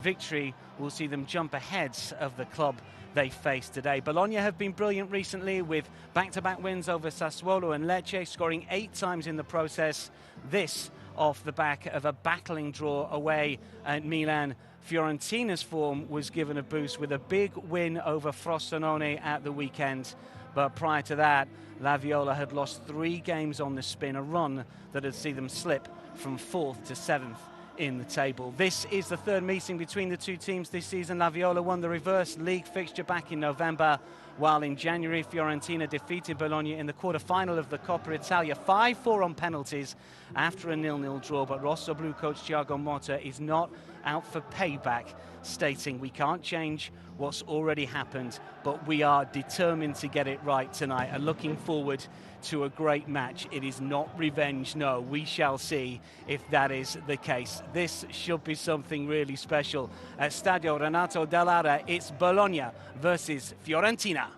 victory will see them jump ahead of the club they face today. Bologna have been brilliant recently with back-to-back wins over Sassuolo and Lecce, scoring 8 times in the process. This off the back of a battling draw away at Milan. Fiorentina's form was given a boost with a big win over Frosinone at the weekend. But prior to that, La Viola had lost 3 games on the spin, a run that had seen them slip from 4th to 7th in the table. This is the 3rd meeting between the two teams this season. La Viola won the reverse league fixture back in November, while in January Fiorentina defeated Bologna in the quarter-final of the Coppa Italia 5-4 on penalties after a 0-0 draw. But Rosso-Blu coach Thiago Motta is not out for payback, stating, "We can't change what's already happened, but we are determined to get it right tonight and looking forward to a great match. It is not revenge, no. We shall see if that is the case." This should be something really special. At Stadio Renato Dell'Ara, it's Bologna versus Fiorentina.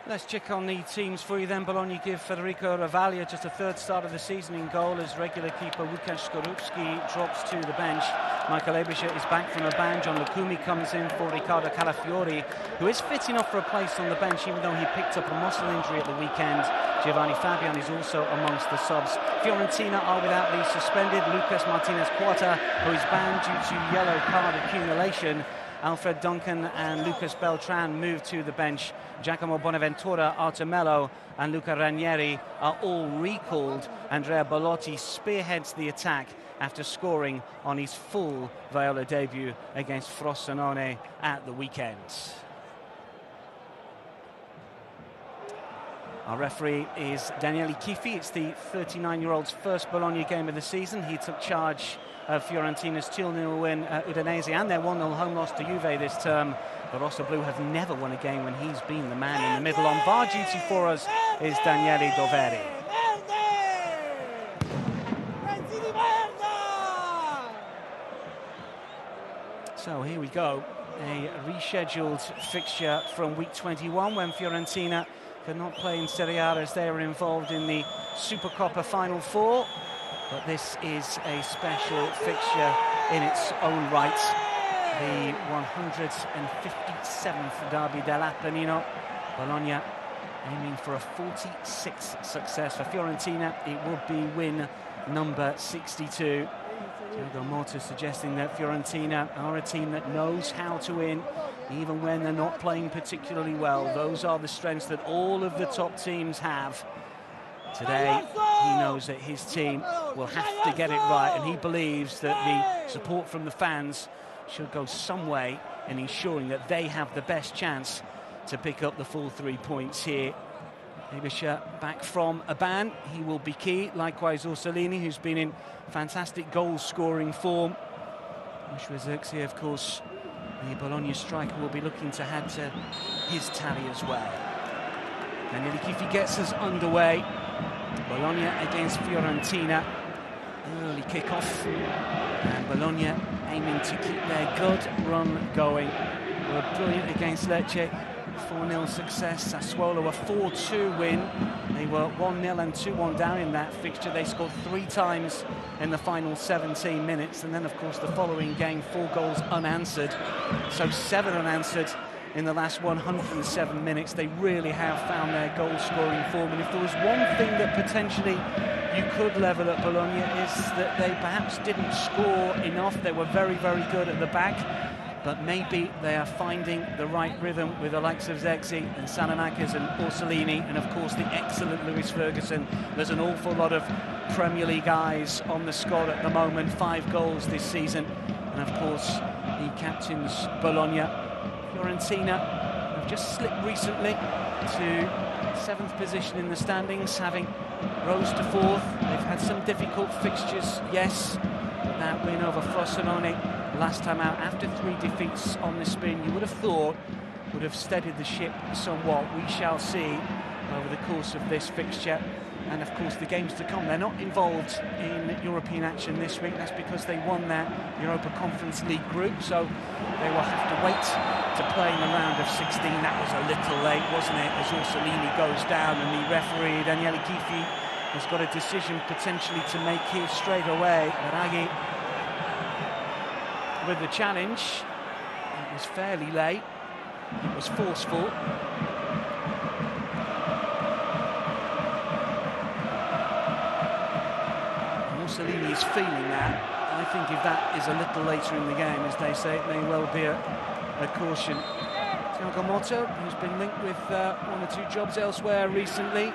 Let's check on the teams for you then. Bologna give Federico Ravaglia just a 3rd start of the season in goal as regular keeper Łukasz Skorupski drops to the bench. Michael Ebischer is back from a ban. John Lucumi comes in for Riccardo Calafiori, who is fit enough for a place on the bench even though he picked up a muscle injury at the weekend. Giovanni Fabian is also amongst the subs. Fiorentina are without the suspended Lucas Martinez Quarta, who is banned due to yellow card accumulation. Alfred Duncan and Lucas Beltran move to the bench. Giacomo Bonaventura, Artemello and Luca Ranieri are all recalled. Andrea Bellotti spearheads the attack after scoring on his full Viola debut against Frosinone at the weekend. Our referee is Daniele Chiffi. It's the 39-year-old's first Bologna game of the season. He took charge of Fiorentina's 2-0 win at Udinese and their 1-0 home loss to Juve this term. The Rosso-Blu have never won a game when he's been the man in the middle. On VAR duty for us is Daniele Doveri. So here we go, a rescheduled fixture from week 21 when Fiorentina could not play in Seria as they were involved in the Supercoppa Final 4. But this is a special fixture in its own right. The 157th Derby dell'Appennino. Bologna aiming for a 46th success. For Fiorentina, it would be win number 62. Thiago Motta suggesting that Fiorentina are a team that knows how to win, even when they're not playing particularly well. Those are the strengths that all of the top teams have. Today, he knows that his team will have to get it right, and he believes that the support from the fans should go some way in ensuring that they have the best chance to pick up the full 3 points here. Ebischer back from a ban, he will be key. Likewise Orsolini, who's been in fantastic goal-scoring form. Joshua Zirkzee, of course, the Bologna striker, will be looking to add to his tally as well. Daniele Chiffi gets us underway. Bologna against Fiorentina. Early kick-off. And Bologna aiming to keep their good run going. They were brilliant against Lecce. 4-0 success. Sassuolo a 4-2 win. They were 1-0 and 2-1 down in that fixture. They scored 3 times in the final 17 minutes. And then, of course, the following game, 4 goals unanswered. So 7 unanswered in the last 107 minutes. They really have found their goal-scoring form. And if there was one thing that potentially you could level at Bologna, is that they perhaps didn't score enough. They were very, very good at the back. But maybe they are finding the right rhythm with the likes of Zirkzee and Salamakers and Orsolini, and of course the excellent Lewis Ferguson. There's an awful lot of Premier League eyes on the squad at the moment. 5 goals this season. and of course he captains Bologna. Fiorentina have just slipped recently to 7th position in the standings, having rose to 4th. They've had some difficult fixtures, yes, but that win over Frosinone last time out after 3 defeats on the spin, you would have thought would have steadied the ship somewhat. We shall see over the course of this fixture, and of course the games to come. They're not involved in European action this week. That's because they won their Europa Conference League group, so they will have to wait to play in the round of 16. That was a little late, wasn't it, as Orsolini goes down, and the referee Daniele Chiffi has got a decision potentially to make here straight away. Baraghi with the challenge. It was fairly late, it was forceful. Orsolini is feeling that. I think if that is a little later in the game, as they say, it may well be a caution. Thiago Motta, who's been linked with 1 or 2 jobs elsewhere recently.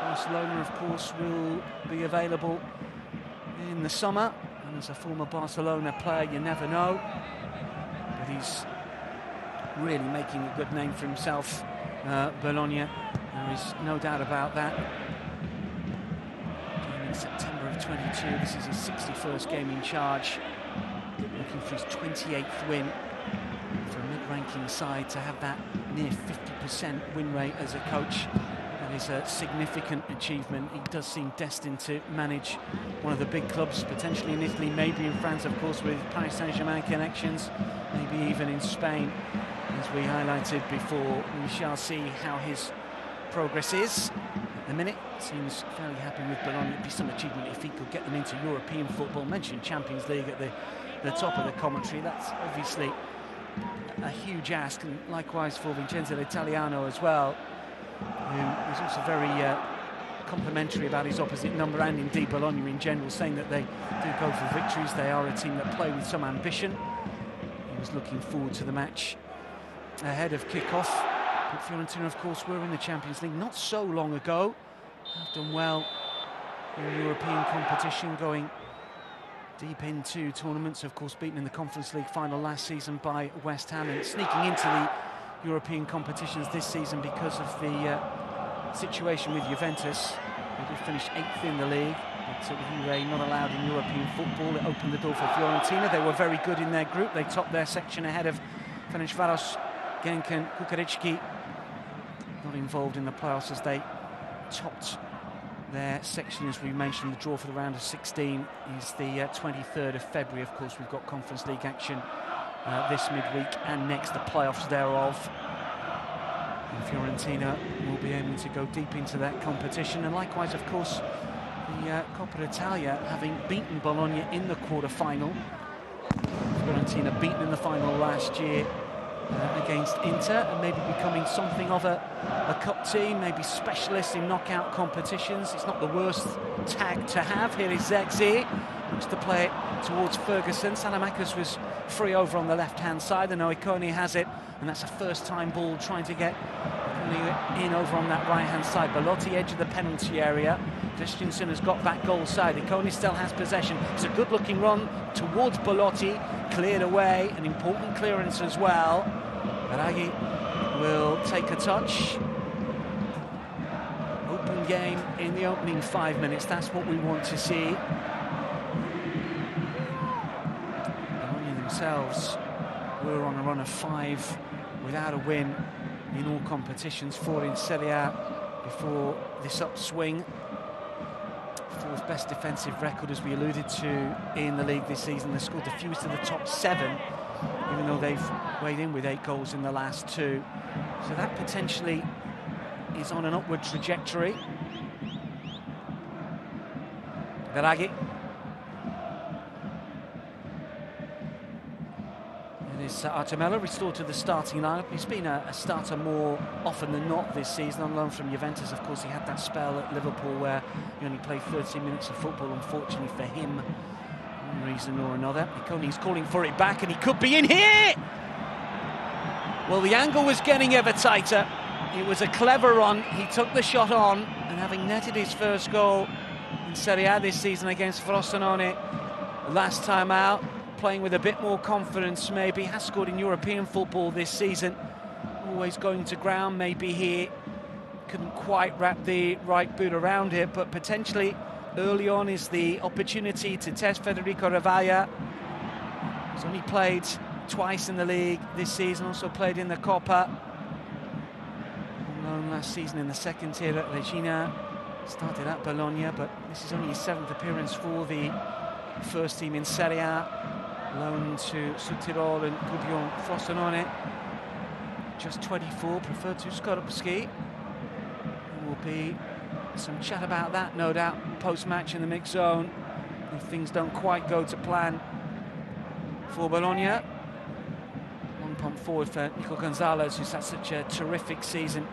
Barcelona, of course, will be available in the summer, and as a former Barcelona player, you never know. But he's really making a good name for himself, Bologna. There is no doubt about that. In September of 22, this is his 61st game in charge, looking for his 28th win for a mid-ranking side. To have that near 50% win rate as a coach, that is a significant achievement. He does seem destined to manage one of the big clubs, potentially in Italy, maybe in France, of course, with Paris Saint-Germain connections, maybe even in Spain, as we highlighted before. We shall see how his progress is. At the minute, seems fairly happy with Bologna. It'd be some achievement if he could get them into European football. Mentioned Champions League at the top of the commentary. That's obviously a huge ask, and likewise for Vincenzo L'Italiano as well, who was also very complimentary about his opposite number, and indeed Bologna in general, saying that they do go for victories. They are a team that play with some ambition. He was looking forward to the match ahead of kick-off. But Fiorentina, of course, were in the Champions League not so long ago. Have done well in European competition, going deep into tournaments, of course beaten in the Conference League final last season by West Ham, and sneaking into the European competitions this season because of the situation with Juventus. They did finish 8th in the league, but with Juve not allowed in European football, it opened the door for Fiorentina. They were very good in their group. They topped their section ahead of Ferencváros, Genk and Kukurecki. Not involved in the playoffs as they topped their section, as we mentioned. The draw for the round of 16 is the 23rd of February. Of course, we've got Conference League action this midweek and next, the playoffs thereof. And Fiorentina will be aiming to go deep into that competition. And likewise, of course, the Coppa Italia, having beaten Bologna in the quarter-final. Fiorentina beaten in the final last year against Inter, and maybe becoming something of a cup team, maybe specialists in knockout competitions. It's not the worst tag to have. Here is Zexi, looks to play it towards Ferguson. Salamakis was free over on the left-hand side, and Oikoni has it, and that's a first-time ball trying to get in over on that right-hand side. Belotti, edge of the penalty area. Christensen has got that goal side. Ikoni still has possession. It's a good-looking run towards Belotti, cleared away, an important clearance as well. Baraghi will take a touch. Open game in the opening 5 minutes. That's what we want to see. Bologna themselves were on a run of 5 without a win in all competitions, 4 in Seria before this upswing. 4th best defensive record, as we alluded to, in the league this season. They've scored the fewest of the top 7, even though they've weighed in with 8 goals in the last 2. So that potentially is on an upward trajectory. Baraghi. It is Artemella restored to the starting lineup. He's been a starter more often than not this season, on loan from Juventus. Of course, he had that spell at Liverpool where he only played 13 minutes of football, unfortunately for him, one reason or another. Ikoni's calling for it back, and he could be in here! Well, the angle was getting ever tighter. It was a clever run. He took the shot on, and having netted his first goal in Serie A this season against Frosinone last time out, playing with a bit more confidence maybe, has scored in European football this season. Always going to ground, maybe he couldn't quite wrap the right boot around it, but potentially early on is the opportunity to test Federico Ravaglia. He's only played twice in the league this season, also played in the Coppa. On loan last season in the second tier at Regina. Started at Bologna, but this is only his 7th appearance for the first team in Seria. Loan to Südtirol and Gubbio Frosinone. Just 24, preferred to Skorupski. There will be some chat about that, no doubt, post-match in the mixed zone, if things don't quite go to plan for Bologna. Long pump forward for Nico Gonzalez, who's had such a terrific season.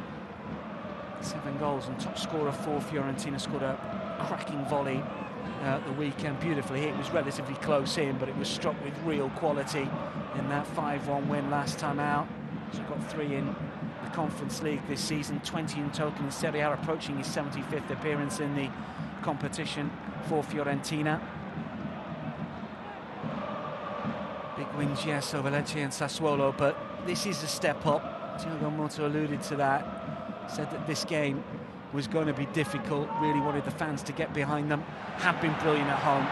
7 goals and top scorer for Fiorentina. Scored a cracking volley the weekend, beautifully hit. It was relatively close in, but it was struck with real quality in that 5-1 win last time out. So got 3 in the Conference League this season, 20 in total in Serie A, approaching his 75th appearance in the competition for Fiorentina. Big wins, yes, over Lecce and Sassuolo, but this is a step up. Thiago Motta alluded to that, said that this game was going to be difficult, really wanted the fans to get behind them, have been brilliant at home.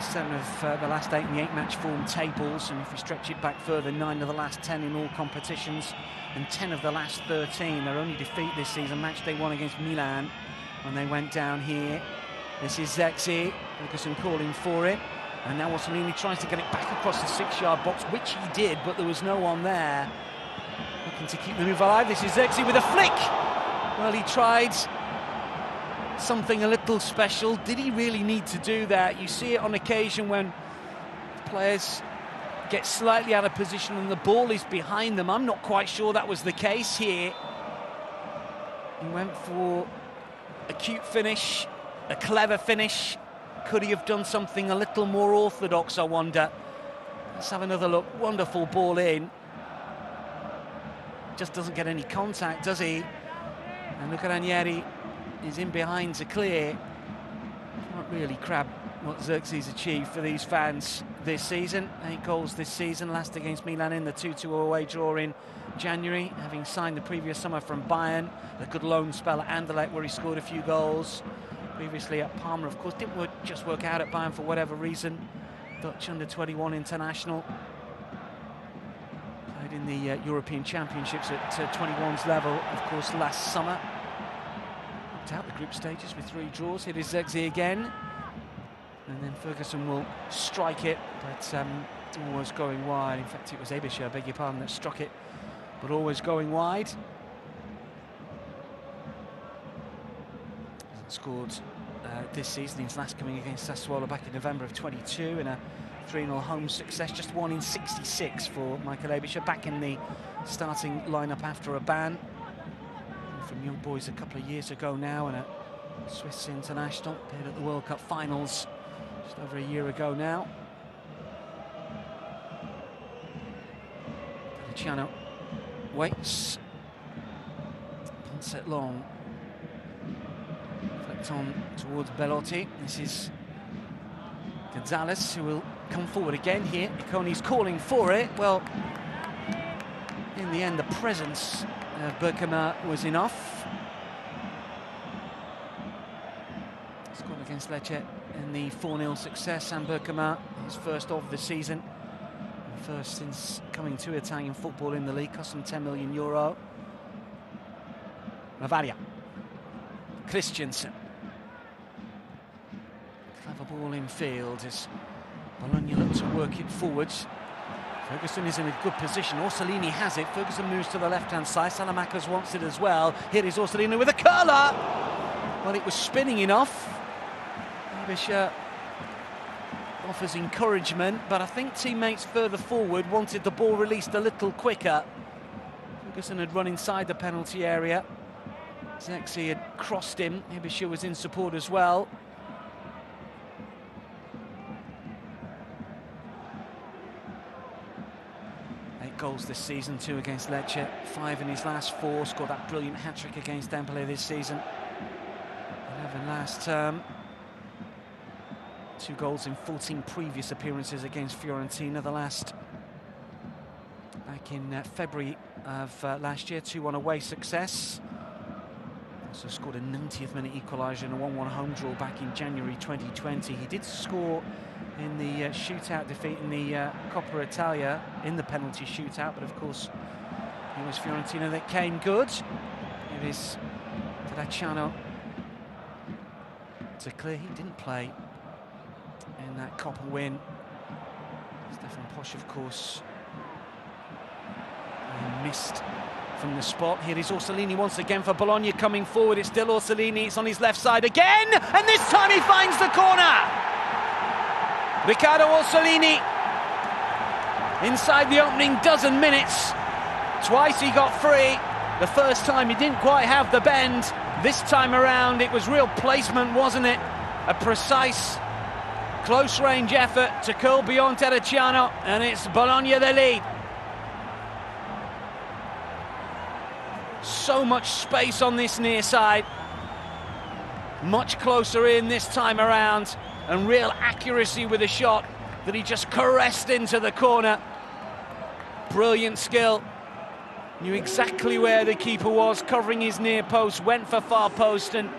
7 of the last 8 in the 8-match form tables, and if we stretch it back further, 9 of the last 10 in all competitions and 10 of the last 13. Their only defeat this season, match day 1 against Milan when they went down here. This is Zexi, Ferguson calling for it, and now Orsolini tries to get it back across the 6-yard box, which he did, but there was no one there. Looking to keep the move alive. This is Zexi with a flick. Well, he tried something a little special. Did he really need to do that? You see it on occasion when players get slightly out of position and the ball is behind them. I'm not quite sure that was the case here. He went for a cute finish, a clever finish. Could he have done something a little more orthodox, I wonder? Let's have another look. Wonderful ball in. Just doesn't get any contact, does he? And look at Ranieri. Is in behind to clear. Can't really crab what Xerxes achieved for these fans this season. 8 goals this season, last against Milan in the 2-2 away draw in January, having signed the previous summer from Bayern. A good loan spell at Anderlecht where he scored a few goals. Previously at Parma, of course, didn't just work out at Bayern for whatever reason. Dutch under-21 international. Played in the European Championships at 21s level, of course, last summer. Out the group stages with 3 draws. Here is Zexi again, and then Ferguson will strike it, but always going wide. In fact, it was Ebischer, I beg your pardon, that struck it, but always going wide. Hasn't scored this season. His last coming against Sassuolo back in November of 22 in a 3-0 home success. Just 1 in 66 for Michael Ebischer, back in the starting lineup after a ban from Young Boys a couple of years ago now, and a Swiss international, appeared at the World Cup finals just over a year ago now. Luciano waits, punts it long, flicked on towards Belotti. This is Gonzalez, who will come forward again here. Iconi's calling for it. Well, in the end, the presence Berkema was enough. Scored against Lecce in the 4-0 success, and Berkema, his first of the season, first since coming to Italian football in the league, cost him €10 million. Ravaglia, Christiansen, clever ball in field as Bologna look to work it forwards. Ferguson is in a good position. Orsolini has it. Ferguson moves to the left-hand side. Salamakers wants it as well. Here is Orsolini with a curler. Well, it was spinning enough. Ebischer offers encouragement, but I think teammates further forward wanted the ball released a little quicker. Ferguson had run inside the penalty area. Zexi had crossed him. Ebischer was in support as well. Goals this season, 2 against Lecce, 5 in his last 4, scored that brilliant hat-trick against Empoli this season, 11 last term. 2 goals in 14 previous appearances against Fiorentina, the last back in February of last year, 2-1 away success. Also scored a 90th minute equaliser in a 1-1 home draw back in January 2020. He did score in the shootout defeat in the Coppa Italia in the penalty shootout, but of course it was Fiorentina that came good. It is Terracciano to clear. He didn't play in that Coppa win. Stefan Posch, of course, missed from the spot. Here is Orsolini once again for Bologna coming forward. It's still Orsolini, it's on his left side again, and this time he finds the corner. Riccardo Orsolini, inside the opening dozen minutes. Twice he got free. The first time he didn't quite have the bend. This time around it was real placement, wasn't it? A precise, close-range effort to curl beyond Terracciano, and it's Bologna the lead. So much space on this near side. Much closer in this time around, and real accuracy with a shot that he just caressed into the corner. Brilliant skill. Knew exactly where the keeper was, covering his near post, went for far post and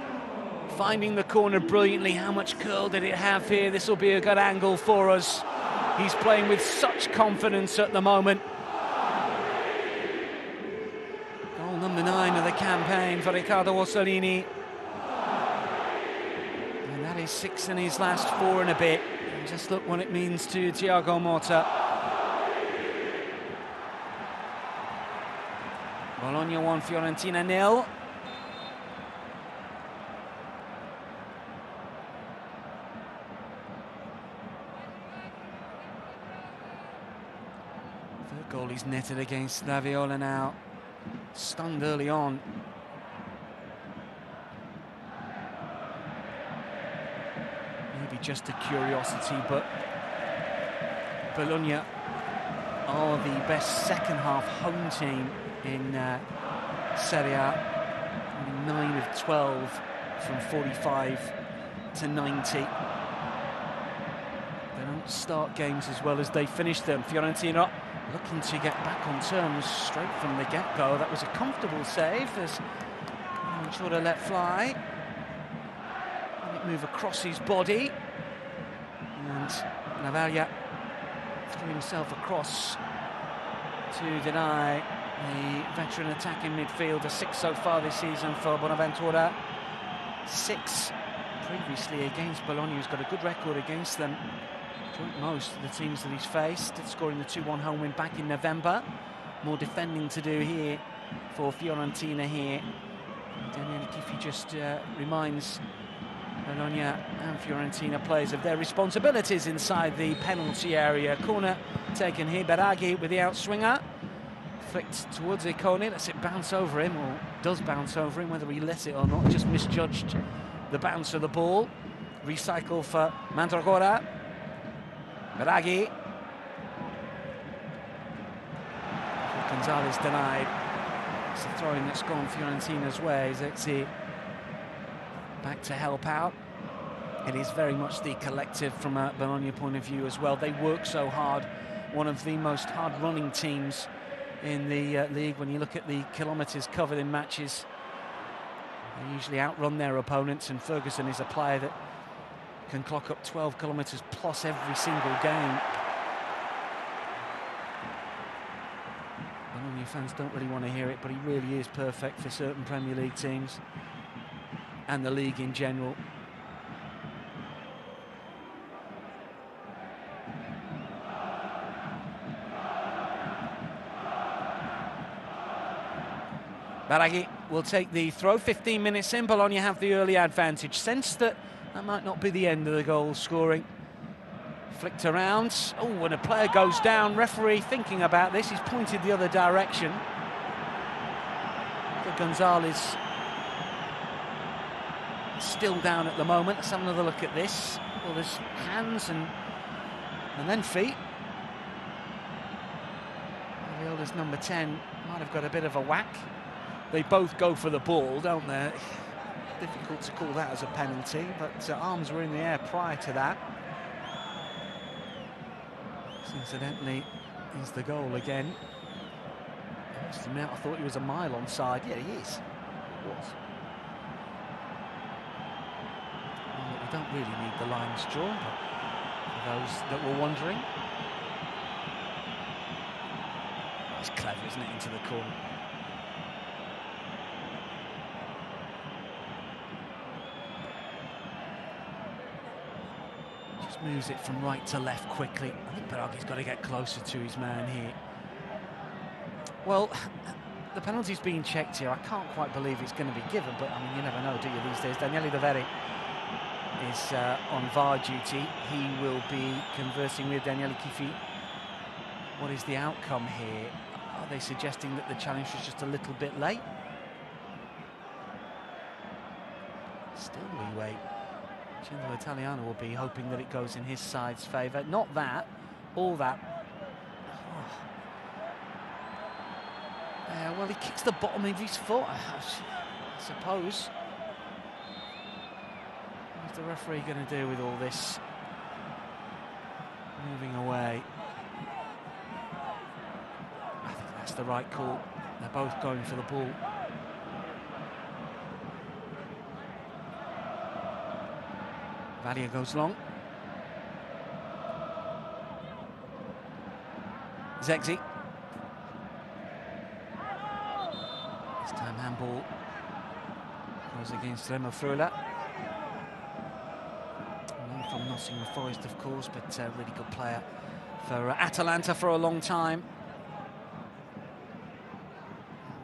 finding the corner brilliantly. How much curl did it have here? This will be a good angle for us. He's playing with such confidence at the moment. Goal number 9 of the campaign for Riccardo Orsolini. And that is 6 in his last 4 and a bit. And just look what it means to Thiago Motta. Bologna 1, Fiorentina 0. Third goal he's netted against La Viola now. Stunned early on. Maybe just a curiosity, but Bologna are the best second-half home team in Seria. 9 of 12 from 45 to 90. They don't start games as well as they finish them. Fiorentina looking to get back on terms straight from the get-go. That was a comfortable save as Chora let fly. Let it move across his body. And Navalia threw himself across to deny the veteran attacking midfielder. 6 so far this season for Bonaventura. 6 previously against Bologna, who's got a good record against them. Joint most of the teams that he's faced, scoring the 2-1 home win back in November. More defending to do here for Fiorentina here. Daniele Chiffi just reminds Bologna and Fiorentina players of their responsibilities inside the penalty area. Corner taken here, Beraghi with the outswinger. Flicked towards Icone, lets it bounce over him, or does bounce over him, whether he let it or not, just misjudged the bounce of the ball. Recycle for Mandragora. Beraghi. Gonzalez denied. It's a throw-in that's gone Fiorentina's way. Zexi back to help out. It is very much the collective from a Bologna point of view as well. They work so hard. One of the most hard-running teams in the league. When you look at the kilometres covered in matches, they usually outrun their opponents, and Ferguson is a player that can clock up 12 kilometres plus every single game. Bologna fans don't really want to hear it, but he really is perfect for certain Premier League teams and the league in general. Beraghi will take the throw. 15 minutes in, Bologna have the early advantage. Sense that might not be the end of the goal scoring. Flicked around. Oh, when a player goes down, referee thinking about this, he's pointed the other direction. Gonzalez still down at the moment. Let's have another look at this. Well, there's hands and then feet. Ariola's number 10 might have got a bit of a whack. They both go for the ball, don't they? Difficult to call that as a penalty, but arms were in the air prior to that. Incidentally, is the goal again. I thought he was a mile onside. Yeah, he is. He was. Well, we don't really need the lines drawn, but for those that were wondering. It's clever, isn't it, into the corner. Just moves it from right to left quickly. I think Baraghi's got to get closer to his man here. Well, the penalty's being checked here. I can't quite believe it's going to be given, but I mean, you never know, do you, these days? Daniele Daveri is on VAR duty. He will be conversing with Daniele Kifi. What is the outcome here? Are they suggesting that the challenge was just a little bit late? Still leeway. Chinzo Italiano will be hoping that it goes in his side's favour. Not that, all that. Well, he kicks the bottom of his foot, I suppose. What's the referee going to do with all this? Moving away. I think that's the right call. They're both going for the ball. Valia goes long. Zegzi. This time handball goes against Remo Freuler. From Nottingham Forest, of course, but a really good player for Atalanta for a long time.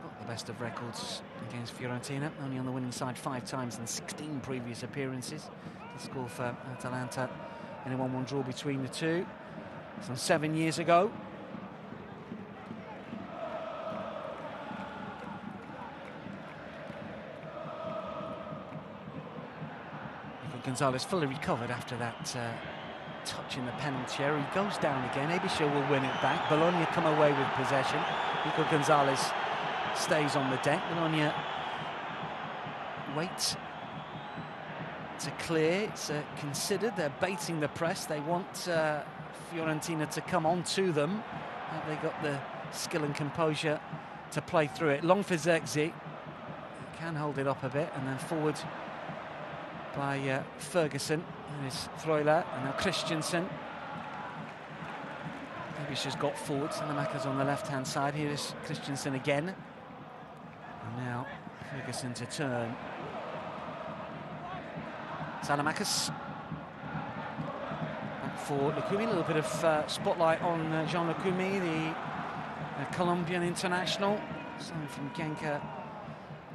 Got the best of records against Fiorentina, only on the winning side 5 times in 16 previous appearances. The score for Atalanta in a 1-1 draw between the two. Some 7 years ago. Gonzalez fully recovered after that touch in the penalty area. He goes down again. Ebisher will win it back. Bologna come away with possession. Nico Gonzalez stays on the deck. Bologna wait to clear. It's considered. They're baiting the press. They want Fiorentina to come on to them. Have they got the skill and composure to play through it? Long for Zirkzee. Can hold it up a bit and then forward by Ferguson. There's Freuler and now Christensen. Maybe she's got forward. Salamakers on the left-hand side. Here is Christensen again. And now Ferguson to turn. Salamakers. Back for Lukumi. A little bit of spotlight on Jean Lukumi, the Colombian international. Signed from Genk a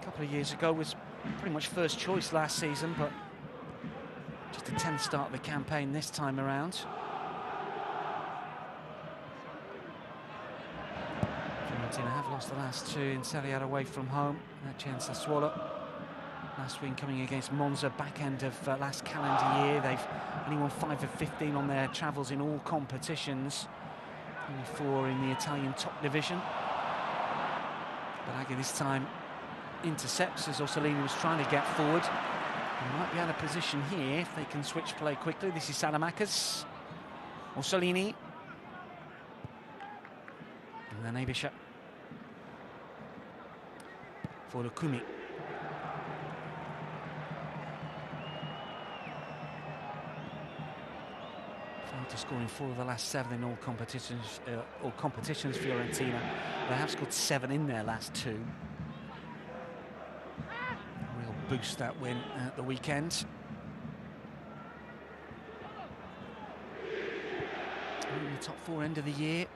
couple of years ago. Was pretty much first choice last season, but just a 10th start of the campaign this time around. Fiorentina have lost the last 2 in Seria away from home. Chance Sassuolo. Last win coming against Monza, back end of last calendar year. They've only won 5 of 15 on their travels in all competitions. Only 4 in the Italian top division. Baraghi this time intercepts as Orsolini was trying to get forward. They might be out of position here if they can switch play quickly. This is Salamakers. Orsolini. And then Ebisher. For Lukumi. Failed to score in 4 of the last 7 in all competitions. Fiorentina. They have scored 7 in their last 2. Boost that win at the weekend. In the top 4 end of the year.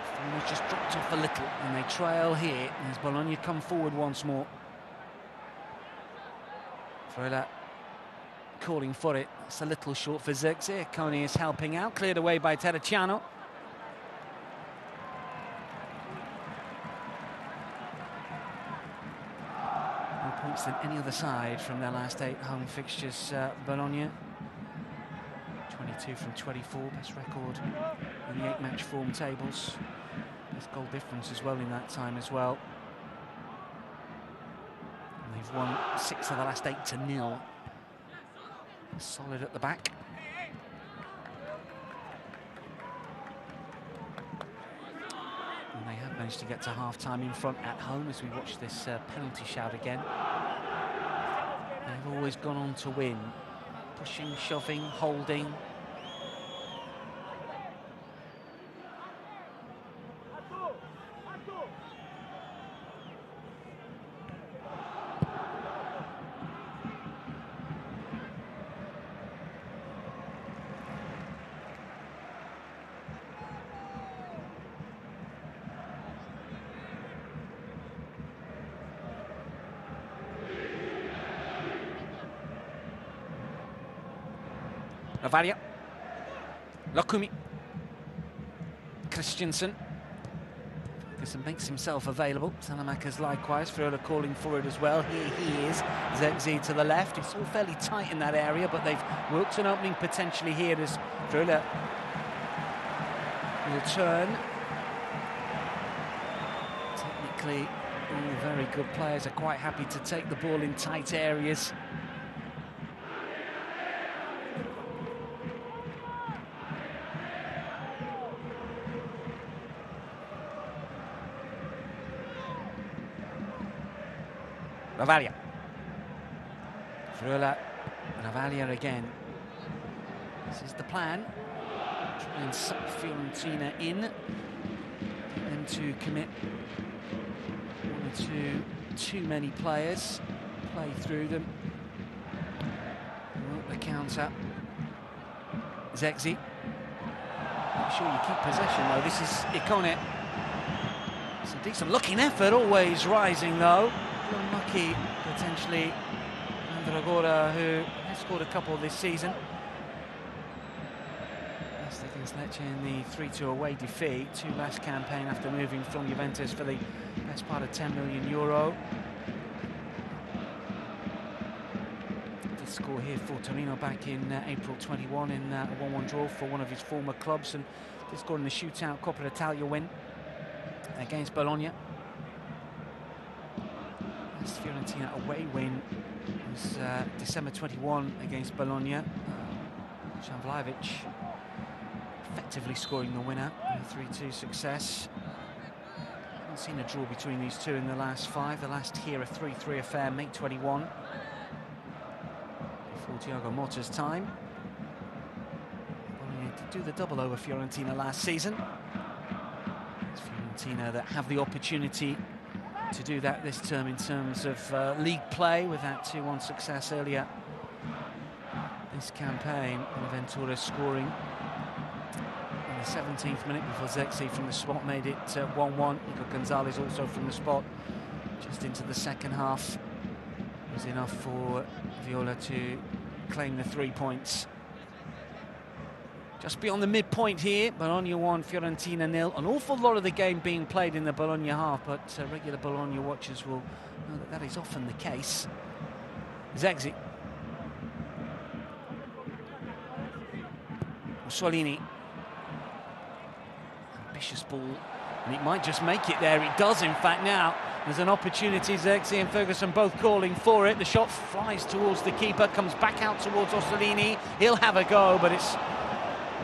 Form has just dropped off a little and they trail here as Bologna come forward once more. Freuler calling for it. It's a little short for Zirkzee. Kone is helping out. Cleared away by Terracciano. Points than any other side from their last 8 home fixtures. Bologna 22 from 24, best record in the 8-match form tables. Best goal difference as well in that time as well. And they've won 6 of the last 8 to 0. Solid at the back. managed to get to half-time in front at home as we watch this penalty shout again. They've always gone on to win. Pushing, shoving, holding. Ravalia, Lokumi, Christensen. Ferguson makes himself available. Salamanca's likewise. Fiola calling for it as well. Here he is. Zexi to the left. It's all fairly tight in that area, but they've worked an opening potentially here as Fiola will turn. Technically, all very good players are quite happy to take the ball in tight areas. Ravalia. Fiola, Ravalia again. This is the plan. Try and suck Fiorentina in. Get them to commit one or too many players. Play through them. Work the counter. Zexi. Make sure you keep possession though. This is Ikone. It's a decent looking effort, always rising though. Unlucky, potentially, Andragora, who has scored a couple this season. That's against Lecce in the 3-2 away defeat. Two last campaign after moving from Juventus for the best part of €10 million. Did score here for Torino back in April 21 in a 1-1 draw for one of his former clubs, and did score in the shootout Coppa Italia win against Bologna. Fiorentina away win was December 21 against Bologna. Shamvlajevic effectively scoring the winner in a 3-2 success. Haven't seen a draw between these two in the last 5. The last here a 3-3 affair, May 21. Before Thiago Motta's time. Bologna did do the double over Fiorentina last season. It's Fiorentina that have the opportunity to do that this term in terms of league play with that 2-1 success earlier this campaign. Bonaventura scoring in the 17th minute before Zexi from the spot made it 1-1. Nico Gonzalez also from the spot just into the second half was enough for Viola to claim the 3 points. Just beyond the midpoint here, Bologna 1, Fiorentina 0. An awful lot of the game being played in the Bologna half, but regular Bologna watchers will know that that is often the case. Zexi. Mussolini. Ambitious ball, and it might just make it there. It does, in fact, now. There's an opportunity, Zexi and Ferguson both calling for it. The shot flies towards the keeper, comes back out towards Orsolini. He'll have a go, but it's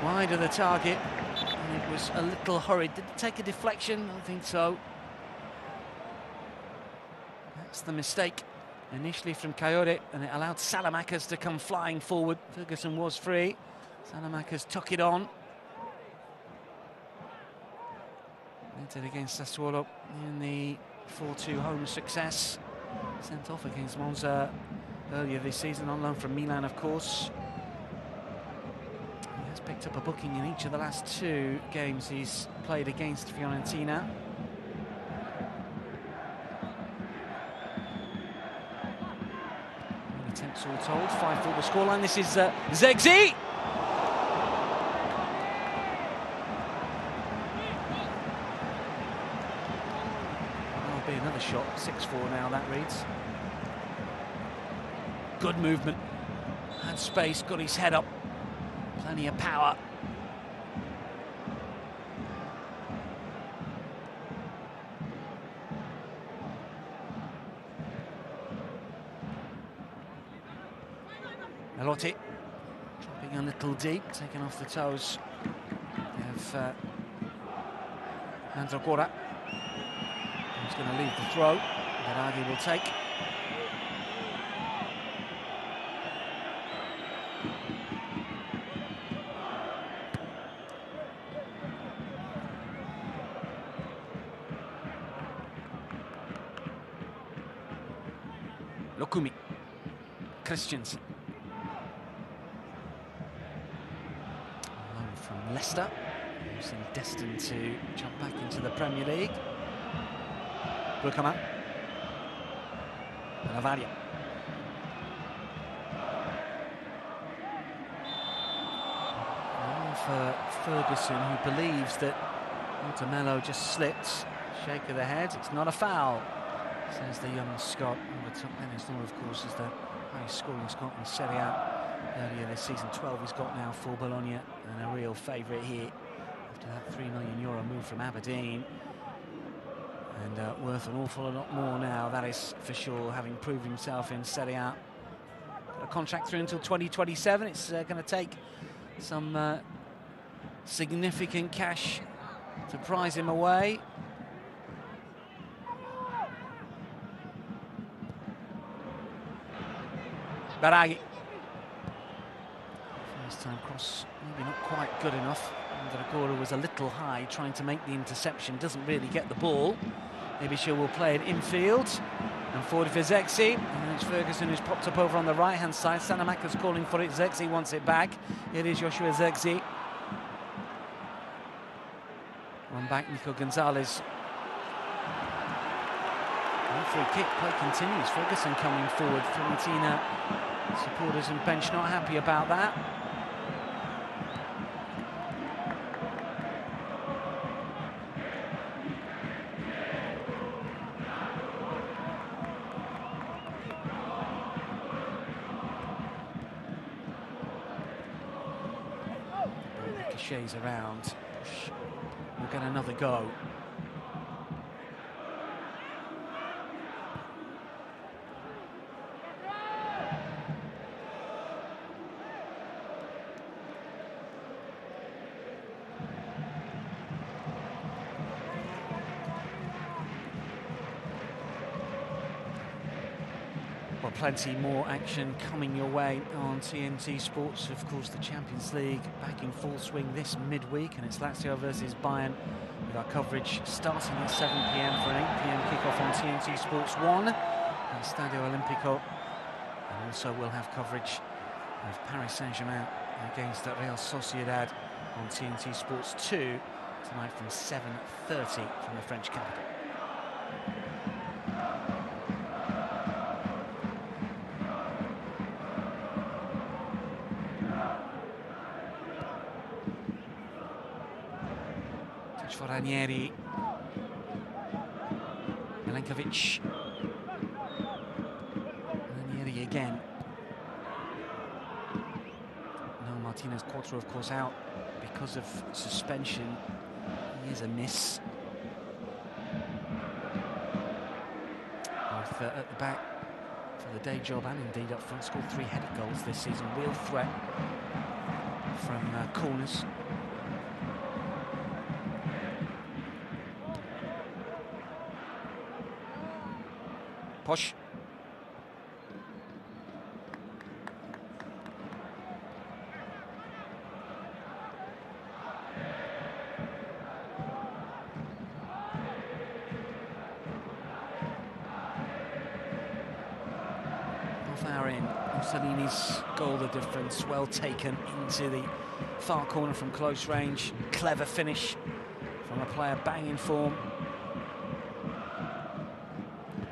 wide of the target, and it was a little hurried. Did it take a deflection? I don't think so. That's the mistake initially from Coyote, and it allowed Salamanca's to come flying forward. Ferguson was free. Salamanca's took it on. Entered against Sassuolo in the 4-2 home success. Sent off against Monza earlier this season, on loan from Milan, of course. Picked up a booking in each of the last 2 games he's played against Fiorentina. Attempts all told, 5-4 the scoreline. This is Zexi! That'll be another shot, 6-4 now that reads. Good movement, had space, got his head up. Plenty of power. Melotti dropping a little deep, taking off the toes of Andragora. He's going to leave the throw that Agi will take. Lokumi, Christiansen, loan from Leicester, who's destined to jump back into the Premier League. Bukaman, Lavaria. For Ferguson, who believes that Melo just slipped. Shake of the head, it's not a foul, says the young Scot. Dennis Law, of course, is the highest scoring Scot in Seria earlier this season. 12 he's got now for Bologna, and a real favourite here after that €3 million move from Aberdeen. And worth an awful lot more now, that is for sure, having proved himself in Serie A. Got a contract through until 2027. It's going to take some significant cash to prize him away. Baraghi. First time cross, maybe not quite good enough. Andragora was a little high, trying to make the interception, doesn't really get the ball. Ibisha will play it infield, and forward for Zexi. And it's Ferguson who's popped up over on the right-hand side. Sanamaka's calling for it, Zexi wants it back. It is Joshua Zexi. One back, Nico Gonzalez. Free kick, play continues. Ferguson coming forward. Fiorentina supporters and bench not happy about that. Ricochets around. We'll get another go. Well, plenty more action coming your way on TNT Sports. Of course, the Champions League back in full swing this midweek, and it's Lazio versus Bayern, with our coverage starting at 7 p.m. for an 8 p.m. kickoff on TNT Sports 1 at Stadio Olimpico. And also we'll have coverage of Paris Saint-Germain against Real Sociedad on TNT Sports 2 tonight from 7:30 from the French capital. For Ranieri, Milenkovic, Ranieri again. No, Martinez Quattro, of course, out because of suspension. Here's a miss. Both at the back for the day job and indeed up front. Scored 3 headed goals this season. Real threat from corners. Posh. Half hour in, Mussolini's goal the difference, well taken into the far corner from close range. Clever finish from a player banging form.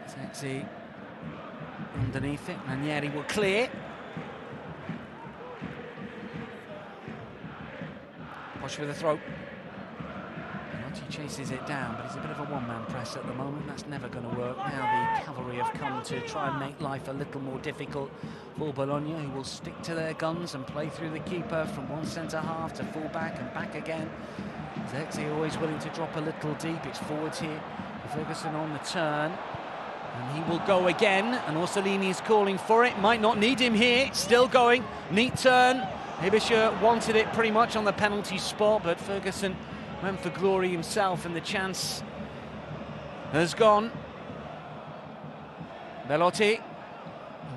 Zexi underneath it, Ranieri will clear. Posh with a throw. He chases it down, but it's a bit of a one-man press at the moment. That's never going to work. Now the cavalry have come to try and make life a little more difficult for Bologna, who will stick to their guns and play through the keeper from one centre-half to full-back and back again. Zexi always willing to drop a little deep. It's forwards here. Ferguson on the turn. And he will go again, and Orsolini is calling for it. Might not need him here, still going. Neat turn. Ibisha wanted it pretty much on the penalty spot, but Ferguson went for glory himself, and the chance has gone. Belotti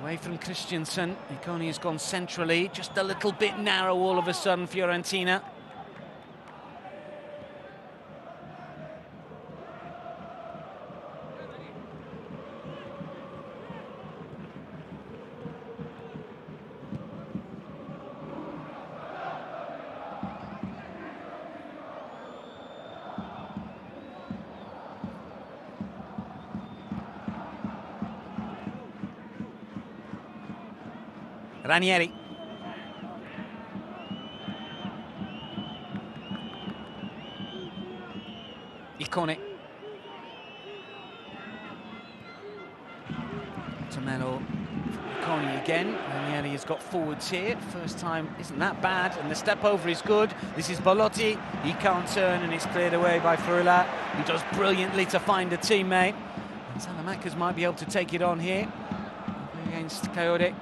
away from Christensen. Iconi has gone centrally, just a little bit narrow all of a sudden, Fiorentina. Ranieri. Icone. Tomello. Icone again. Ranieri has got forwards here. First time isn't that bad, and the step over is good. This is Belotti. He can't turn, and it's cleared away by Furula, who does brilliantly to find a teammate. And Salamanca's might be able to take it on here against Coyote.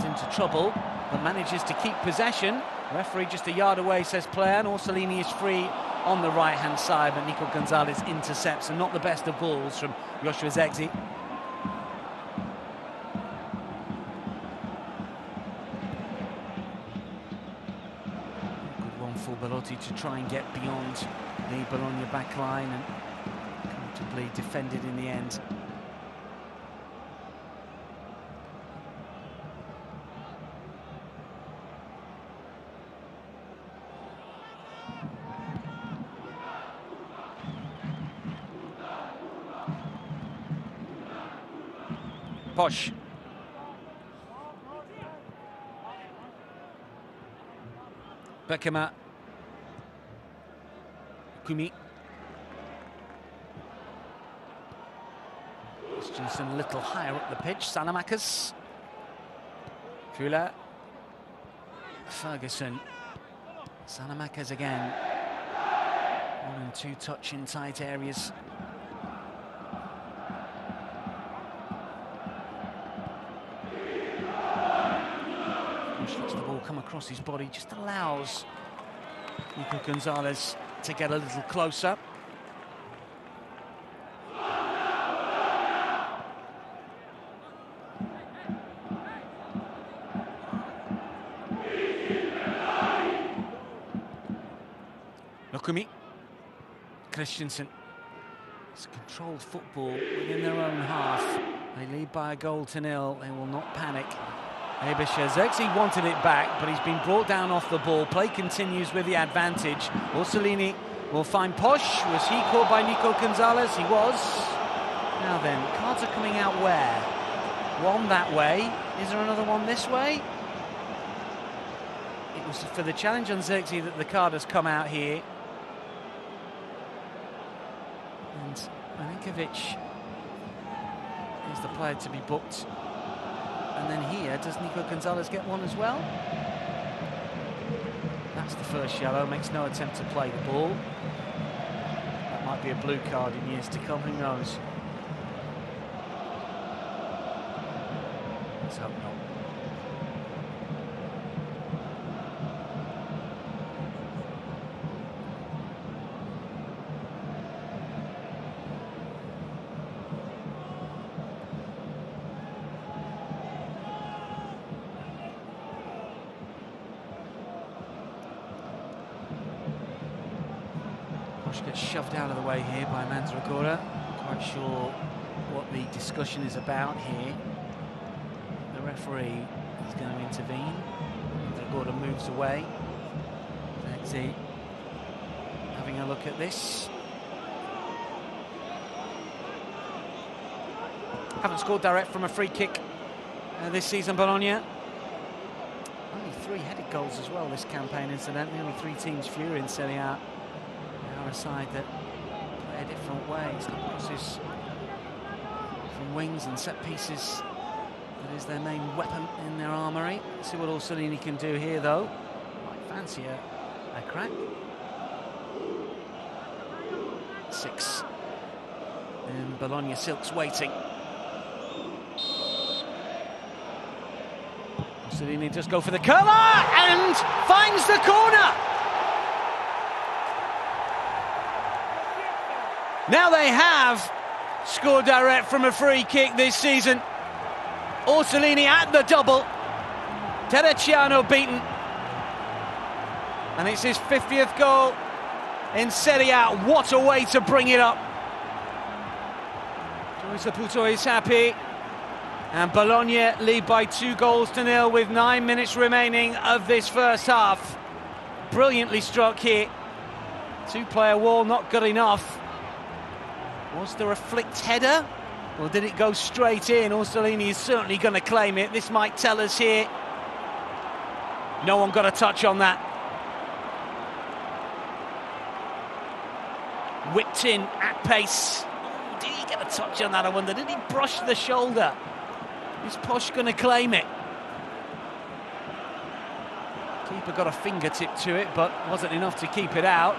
Into trouble, but manages to keep possession. Referee just a yard away says play, and Orsolini is free on the right hand side, but Nico Gonzalez intercepts, and not the best of balls from Joshua Zirkzee. Good one for Belotti to try and get beyond the Bologna back line, and comfortably defended in the end. Posh. Bekema. Kumi. Christensen a little higher up the pitch. Salamanca's. Fula. Ferguson. Salamanca's again. 1 and 2 touch in tight areas. Lets the ball come across his body, just allows Nico Gonzalez to get a little closer. Lokumi. Christensen. It's controlled football within their own half. They lead by a goal to nil. They will not panic. Zirkzee wanted it back, but he's been brought down off the ball. Play continues with the advantage. Orsolini will find Posh. Was he caught by Nico Gonzalez? He was. Now then, cards are coming out where? One that way. Is there another one this way? It was for the challenge on Zirkzee that the card has come out here. And Marinkovic is the player to be booked. And then here, does Nico Gonzalez get one as well? That's the first yellow, makes no attempt to play the ball. That might be a blue card in years to come, who knows? Let's hope not. Gets shoved out of the way here by Mandragora. Quite sure what the discussion is about here. The referee is going to intervene. Mandragora moves away. Zirkzee having a look at this. Haven't scored direct from a free kick this season, Bologna. Only 3 headed goals as well this campaign, incidentally. Only 3 teams fewer in Seria. A side that play a different way. It's got crosses from wings and set pieces. That is their main weapon in their armoury. Let's see what Orsolini can do here, though. Might fancy a crack. 6. And Bologna Silks waiting. Orsolini does go for the curler and finds the corner. Now they have scored direct from a free kick this season. Orsolini at the double. Terracciano beaten. And it's his 50th goal in Seria. What a way to bring it up. Joyce Laputo is happy. And Bologna lead by 2-0 with 9 minutes remaining of this first half. Brilliantly struck here. Two-player wall, not good enough. Was there a flicked header? Or did it go straight in? Orsolini is certainly going to claim it. This might tell us here. No one got a touch on that. Whipped in at pace. Ooh, did he get a touch on that, I wonder? Did he brush the shoulder? Is Posh going to claim it? Keeper got a fingertip to it, but wasn't enough to keep it out.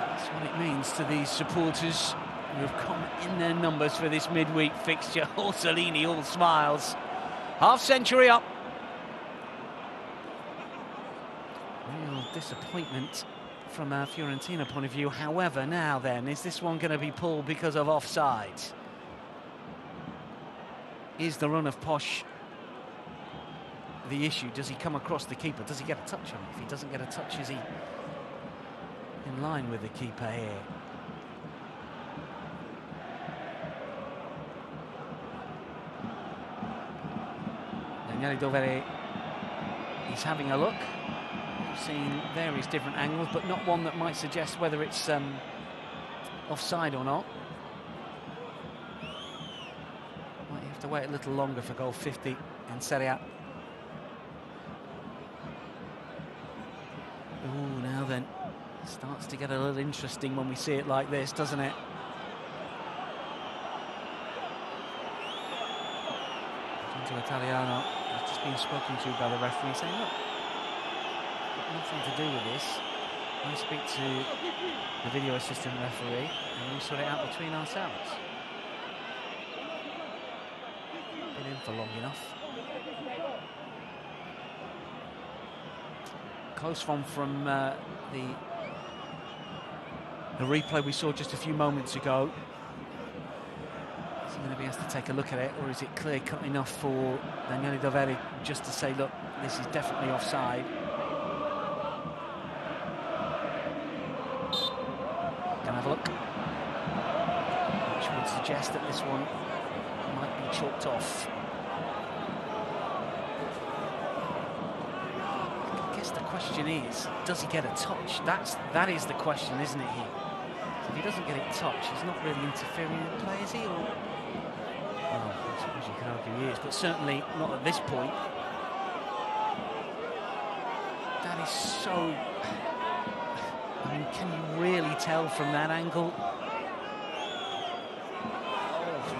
That's what it means to these supporters who have come in their numbers for this midweek fixture. Orsolini all smiles. Half century up. Real disappointment from a Fiorentina point of view. However, now then, is this one going to be pulled because of offside? Is the run of Posh the issue? Does he come across the keeper? Does he get a touch on it? If he doesn't get a touch, is he in line with the keeper here? Daniele Dovere, he's having a look. We've seen various different angles, but not one that might suggest whether it's offside or not. Might have to wait a little longer for goal 50 in Seria. Ooh, now then, starts to get a little interesting when we see it like this, doesn't it? Into Italiano, he's just been spoken to by the referee, saying, look, nothing to do with this. I speak to the video assistant referee and we sort it out between ourselves. Been in for long enough. Close one from the replay we saw just a few moments ago. Is he going to be asked to take a look at it, or is it clear-cut enough for Daniele Dovere just to say, look, this is definitely offside? Can I have a look? Which would suggest that this one might be chalked off. I guess the question is, does he get a touch? That is the question, isn't it, here? So if he doesn't get a touch, he's not really interfering in play, is he? Or, well, I suppose you can argue he is, but certainly not at this point. That is so... I mean, can you really tell from that angle? Oh,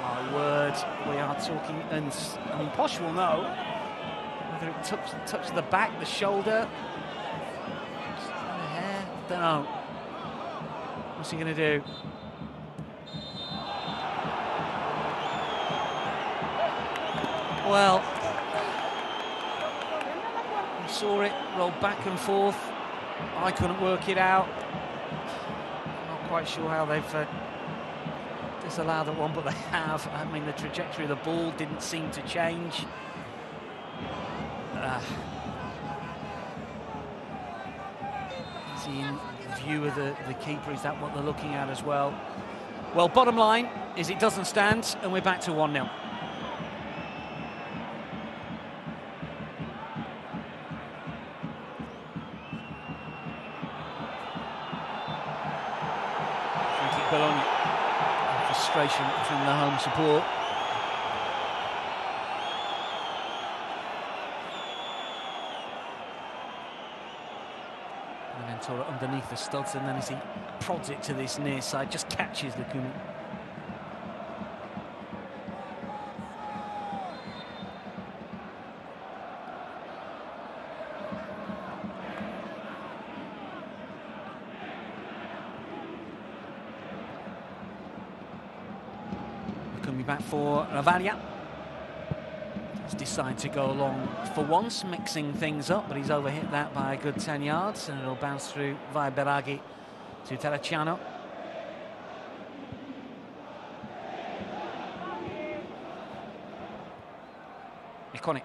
my word, we are talking, and I mean, Posh will know whether it touched the back, the shoulder, the hair, don't know. What's he going to do? Well, we saw it roll back and forth. I couldn't work it out. Not quite sure how they've disallowed that one, but they have. I mean, the trajectory of the ball didn't seem to change. Is he in view of the keeper? Is that what they're looking at as well? Well, bottom line is it doesn't stand, and we're back to 1-0. Bologna. Frustration from the home support. Ventura underneath the studs, and then as he prods it to this near side, just catches Lukumi. Back for Ravaglia. He's decided to go along for once, mixing things up, but he's overhit that by a good 10 yards, and it'll bounce through via Beraghi to Terracciano. Iconic.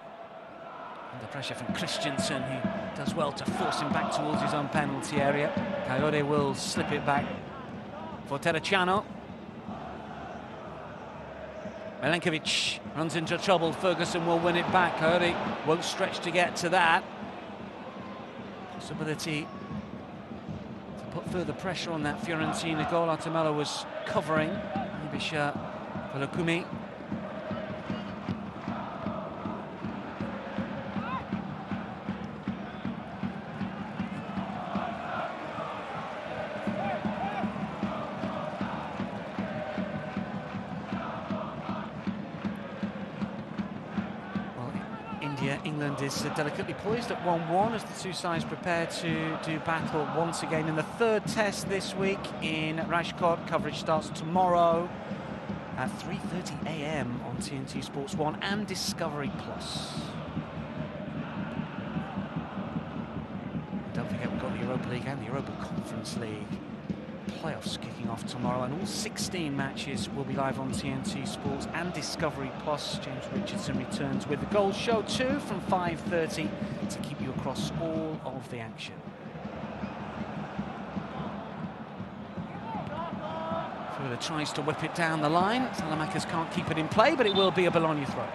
Under pressure from Christensen, who does well to force him back towards his own penalty area. Coyote will slip it back for Terracciano. Milenkovic runs into trouble. Ferguson will win it back. Coyote won't stretch to get to that. Possibility to put further pressure on that Fiorentina goal. Artemelo was covering. Ibisha for Lukumi. England is delicately poised at 1-1 as the two sides prepare to do battle once again in the third test this week in Rajkot. Coverage starts tomorrow at 3:30 AM on TNT Sports 1 and Discovery Plus. Don't forget, we've got the Europa League and the Europa Conference League playoffs kicking off tomorrow, and all 16 matches will be live on TNT Sports and Discovery Plus. James Richardson returns with the Goals Show 2 from 5:30 to keep you across all of the action. Fuller tries to whip it down the line. Salamakers can't keep it in play, but it will be a Bologna throw.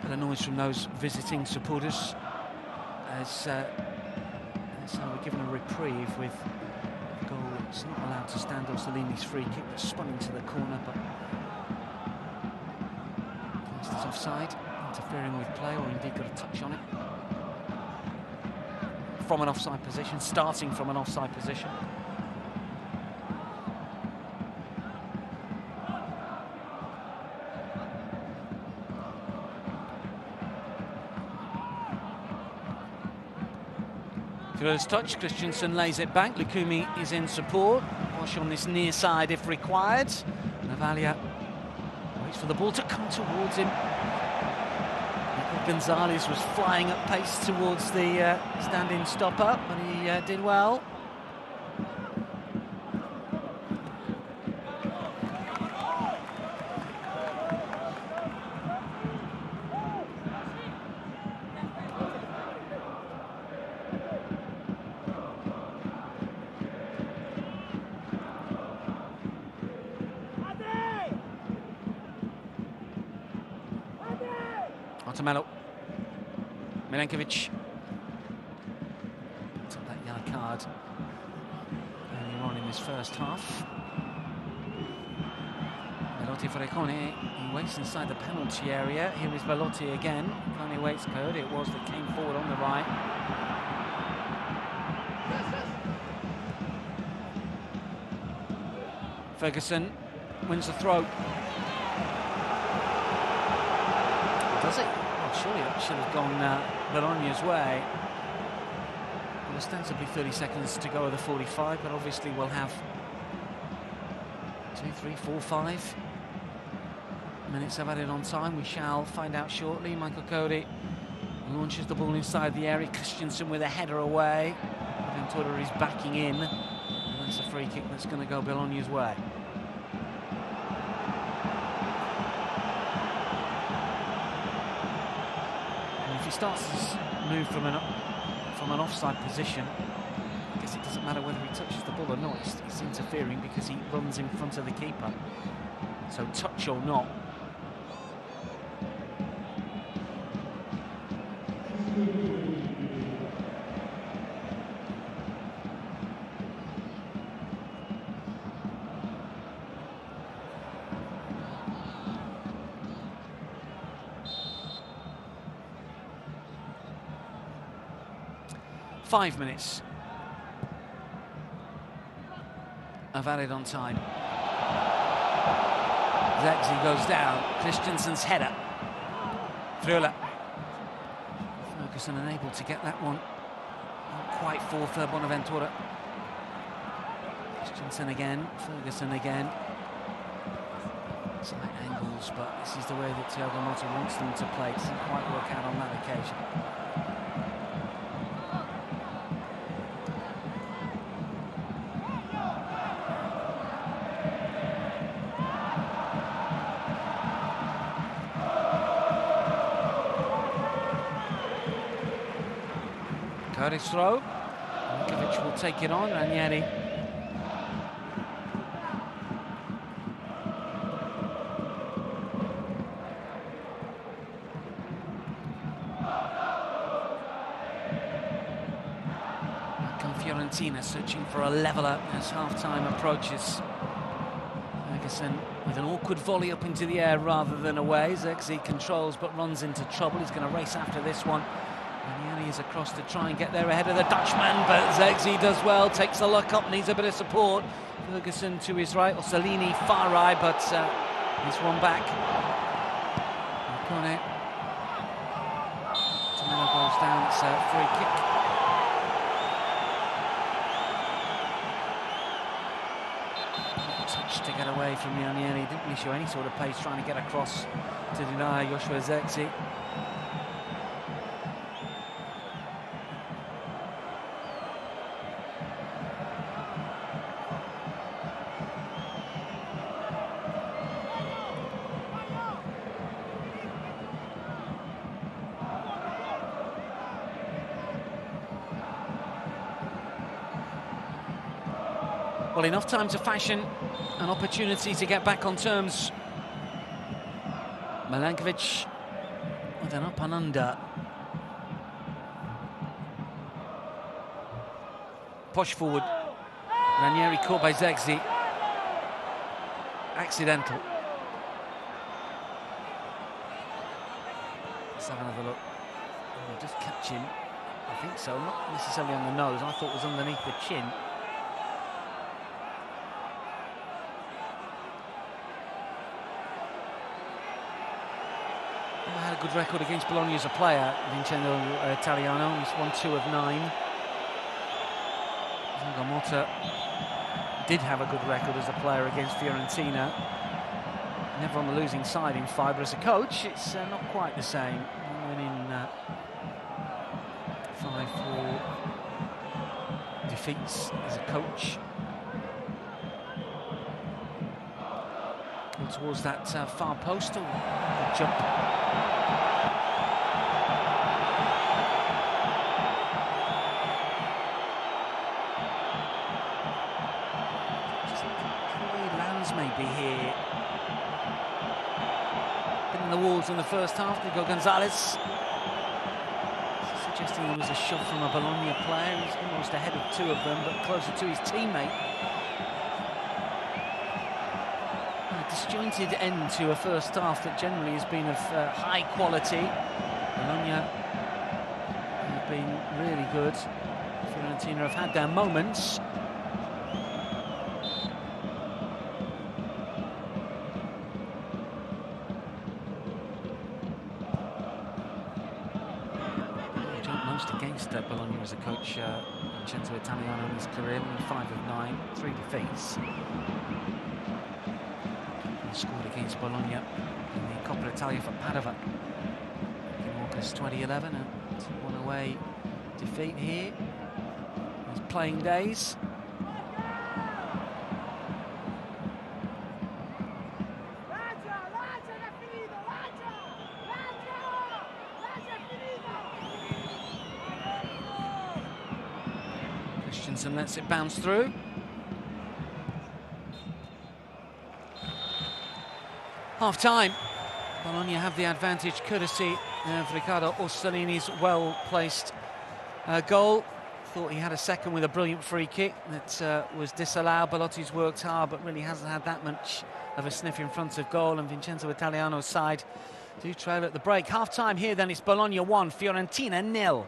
Bit of noise from those visiting supporters as we're given a reprieve with the goal. It's not allowed to stand. Orsolini's free kick that's spun into the corner, but it's offside, interfering with play, or indeed got a touch on it. From an offside position, starting from an offside position. First touch, Christensen lays it back. Lukumi is in support. Wash on this near side if required. Navalia waits for the ball to come towards him. Gonzalez was flying at pace towards the stand-in stopper, but he did well. Artemelo. Milenkovic. Took that yellow card earlier on in this first half. Belotti for Icone. He waits inside the penalty area. Here is Belotti again. Icone waits. Coyote it was that came forward on the right. Ferguson wins the throw. Does it? Oh, surely it should have gone Bologna's way. Well, ostensibly 30 seconds to go of the 45, but obviously we'll have 2, 3, 4, 5 minutes of added on time. We shall find out shortly. Michael Cody launches the ball inside the area. Christensen with a header away. Ventura is backing in. And that's a free kick that's going to go Bologna's way. Starts his move from an offside position. I guess it doesn't matter whether he touches the ball or not. It's interfering because he runs in front of the keeper. So touch or not. Five minutes of added on time. Zexi goes down. Christensen's header. Friola. Ferguson unable to get that one. Not quite for Bonaventura. Christensen again. Ferguson again. slight angles, but this is the way that Thiago Motta wants them to play. It doesn't quite work out on that occasion. Curtis throw. Milinkovic will take it on. Ranieri. Fiorentina searching for a leveller as half-time approaches. Ferguson with an awkward volley up into the air rather than away. Zirkzee controls but runs into trouble. He's going to race after this one. Ranieri is across to try and get there ahead of the Dutchman, but Zirkzee does well, takes the luck up, needs a bit of support. Ferguson to his right, Orsolini far right, but this one back. Kone. Tomino goes down, it's a free kick. Touch to get away from Ranieri, didn't really show any sort of pace trying to get across to deny Joshua Zirkzee. Well, enough time to fashion an opportunity to get back on terms. Milinkovic with an up and under. Push forward. Ranieri caught by Zirkzee. Accidental. Let's have another look. Oh, just catch him. I think so, not necessarily on the nose. I thought it was underneath the chin. Had a good record against Bologna as a player, Vincenzo Italiano. He's won 2 of 9. Thiago Motta did have a good record as a player against Fiorentina. Never on the losing side in 5, but as a coach, it's not quite the same. When in 5-4 defeats as a coach. Go towards that far post. Good jump. Maybe here. Been in the walls in the first half. Nico Gonzalez suggesting there was a shove from a Bologna player. He's almost ahead of 2 of them, but closer to his teammate. A disjointed end to a first half that generally has been of high quality. Bologna have been really good. Fiorentina have had their moments. Against Bologna as a coach, Vincenzo Italiano in his career, 5 of 9, 3 defeats. He scored against Bologna in the Coppa Italia for Padova in August 2011, and 1 away defeat here. His playing days. And lets it bounce through. Half-time. Bologna have the advantage courtesy of Riccardo Orsolini's well-placed goal. Thought he had a second with a brilliant free kick that was disallowed. Belotti's worked hard but really hasn't had that much of a sniff in front of goal, and Vincenzo Italiano's side do trail at the break. Half-time here then, it's Bologna 1, Fiorentina 0.